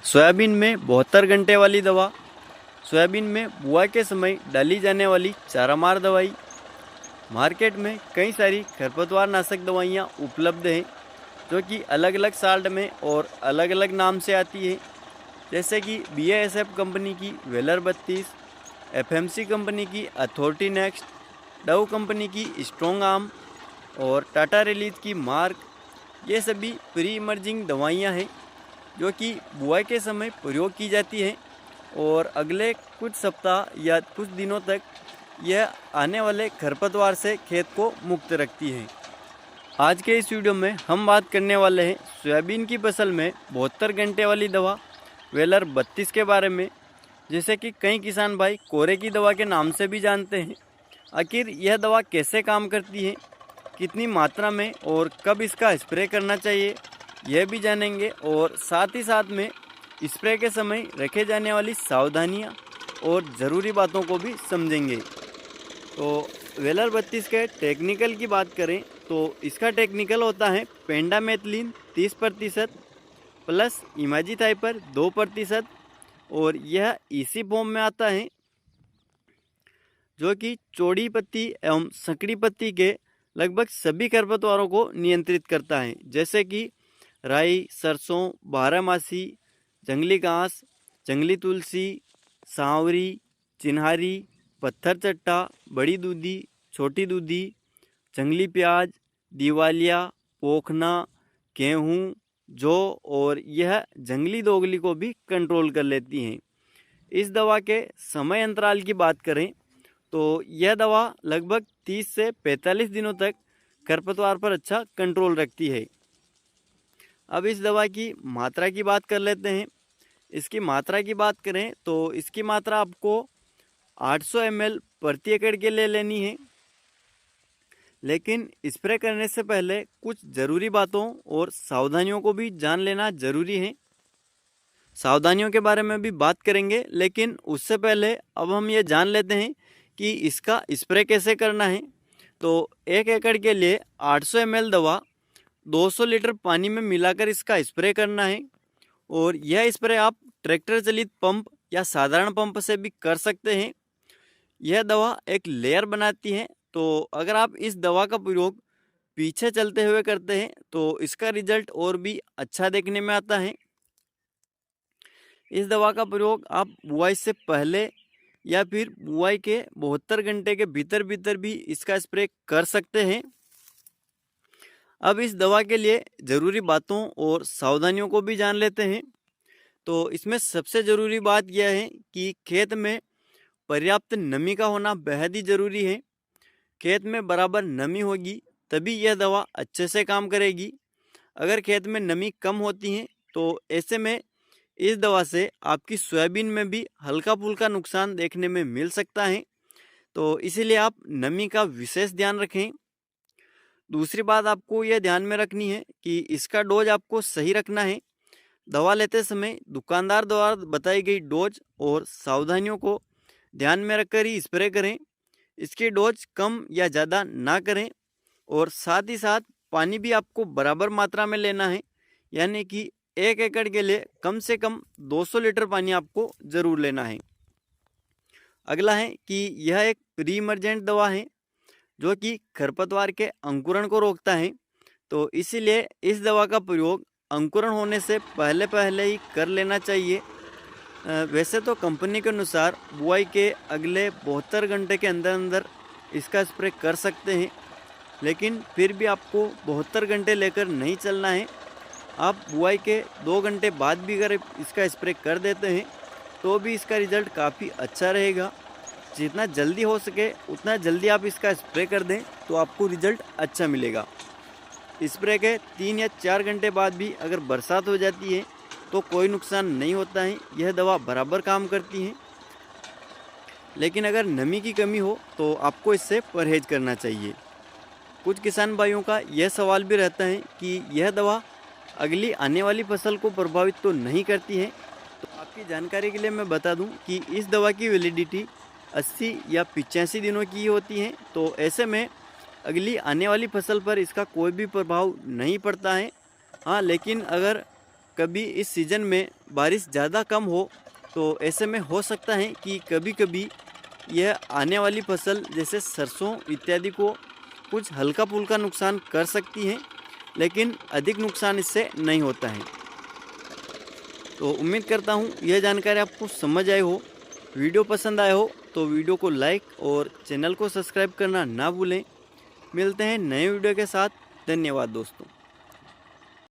Soybean में 72 घंटे वाली दवा। सोयाबीन में बुआई के समय डाली जाने वाली चारामार दवाई। मार्केट में कई सारी खरपतवार नाशक दवाइयाँ उपलब्ध हैं जो कि अलग अलग साल्ट में और अलग अलग नाम से आती है, जैसे कि BASF कंपनी की वेलर 32, FMC कंपनी की अथॉरिटी नेक्स्ट, डव कंपनी की स्ट्रॉन्ग आर्म और टाटा रिलीज की मार्क। ये सभी प्री इमर्जिंग दवाइयाँ हैं जो कि बुआई के समय प्रयोग की जाती हैं और अगले कुछ सप्ताह या कुछ दिनों तक यह आने वाले खरपतवार से खेत को मुक्त रखती हैं। आज के इस वीडियो में हम बात करने वाले हैं सोयाबीन की फसल में 72 घंटे वाली दवा वेलर 32 के बारे में, जिसे कि कई किसान भाई कोरे की दवा के नाम से भी जानते हैं। आखिर यह दवा कैसे काम करती है, कितनी मात्रा में और कब इसका स्प्रे करना चाहिए, यह भी जानेंगे और साथ ही साथ में स्प्रे के समय रखे जाने वाली सावधानियां और ज़रूरी बातों को भी समझेंगे। तो वेलर 32 के टेक्निकल की बात करें तो इसका टेक्निकल होता है पेंडामेथलिन 30% प्लस इमाजिथाइपर 2% और यह इसी फॉर्म में आता है जो कि चौड़ी पत्ती एवं संकड़ी पत्ती के लगभग सभी खरपतवारों को नियंत्रित करता है, जैसे कि राई, सरसों, बारहमासी, जंगली घास, जंगली तुलसी, सांवरी, चिन्हारी, पत्थर चट्टा, बड़ी दूधी, छोटी दूधी, जंगली प्याज, दिवालिया, पोखना, गेहूँ, जौ और यह जंगली दोगली को भी कंट्रोल कर लेती हैं। इस दवा के समय अंतराल की बात करें तो यह दवा लगभग 30 से 45 दिनों तक खरपतवार पर अच्छा कंट्रोल रखती है। अब इस दवा की मात्रा की बात कर लेते हैं। इसकी मात्रा की बात करें तो इसकी मात्रा आपको 800 ml प्रति एकड़ के लिए लेनी है, लेकिन स्प्रे करने से पहले कुछ ज़रूरी बातों और सावधानियों को भी जान लेना ज़रूरी है। सावधानियों के बारे में भी बात करेंगे, लेकिन उससे पहले अब हम ये जान लेते हैं कि इसका स्प्रे कैसे करना है। तो 1 एकड़ के लिए 800 ml दवा 200 लीटर पानी में मिलाकर इसका स्प्रे करना है और यह स्प्रे आप ट्रैक्टर चलित पंप या साधारण पंप से भी कर सकते हैं। यह दवा एक लेयर बनाती है, तो अगर आप इस दवा का प्रयोग पीछे चलते हुए करते हैं तो इसका रिजल्ट और भी अच्छा देखने में आता है। इस दवा का प्रयोग आप बुआई से पहले या फिर बुआई के 72 घंटे के भीतर भीतर भी इसका स्प्रे कर सकते हैं। अब इस दवा के लिए ज़रूरी बातों और सावधानियों को भी जान लेते हैं। तो इसमें सबसे ज़रूरी बात यह है कि खेत में पर्याप्त नमी का होना बेहद ही ज़रूरी है। खेत में बराबर नमी होगी तभी यह दवा अच्छे से काम करेगी। अगर खेत में नमी कम होती है तो ऐसे में इस दवा से आपकी सोयाबीन में भी हल्का फुल्का नुकसान देखने में मिल सकता है, तो इसीलिए आप नमी का विशेष ध्यान रखें। दूसरी बात आपको यह ध्यान में रखनी है कि इसका डोज आपको सही रखना है। दवा लेते समय दुकानदार द्वारा बताई गई डोज और सावधानियों को ध्यान में रखकर ही स्प्रे करें। इसकी डोज कम या ज़्यादा ना करें और साथ ही साथ पानी भी आपको बराबर मात्रा में लेना है, यानी कि 1 एकड़ के लिए कम से कम 200 लीटर पानी आपको ज़रूर लेना है। अगला है कि यह एक प्री इमर्जेंट दवा है जो कि खरपतवार के अंकुरण को रोकता है, तो इसीलिए इस दवा का प्रयोग अंकुरण होने से पहले पहले ही कर लेना चाहिए। वैसे तो कंपनी के अनुसार बुआई के अगले 72 घंटे के अंदर अंदर इसका स्प्रे कर सकते हैं, लेकिन फिर भी आपको 72 घंटे लेकर नहीं चलना है। आप बुआई के 2 घंटे बाद भी अगर इसका स्प्रे कर देते हैं तो भी इसका रिज़ल्ट काफ़ी अच्छा रहेगा। जितना जल्दी हो सके उतना जल्दी आप इसका स्प्रे कर दें तो आपको रिज़ल्ट अच्छा मिलेगा। स्प्रे के 3 या 4 घंटे बाद भी अगर बरसात हो जाती है तो कोई नुकसान नहीं होता है, यह दवा बराबर काम करती है। लेकिन अगर नमी की कमी हो तो आपको इससे परहेज करना चाहिए। कुछ किसान भाइयों का यह सवाल भी रहता है कि यह दवा अगली आने वाली फसल को प्रभावित तो नहीं करती है। तो आपकी जानकारी के लिए मैं बता दूं कि इस दवा की वैलिडिटी 80 या 85 दिनों की होती है, तो ऐसे में अगली आने वाली फसल पर इसका कोई भी प्रभाव नहीं पड़ता है। हाँ, लेकिन अगर कभी इस सीज़न में बारिश ज़्यादा कम हो तो ऐसे में हो सकता है कि कभी कभी यह आने वाली फसल जैसे सरसों इत्यादि को कुछ हल्का फुल्का नुकसान कर सकती है, लेकिन अधिक नुकसान इससे नहीं होता है। तो उम्मीद करता हूँ यह जानकारी आपको समझ आई हो। वीडियो पसंद आया हो तो वीडियो को लाइक और चैनल को सब्सक्राइब करना ना भूलें। मिलते हैं नए वीडियो के साथ। धन्यवाद दोस्तों।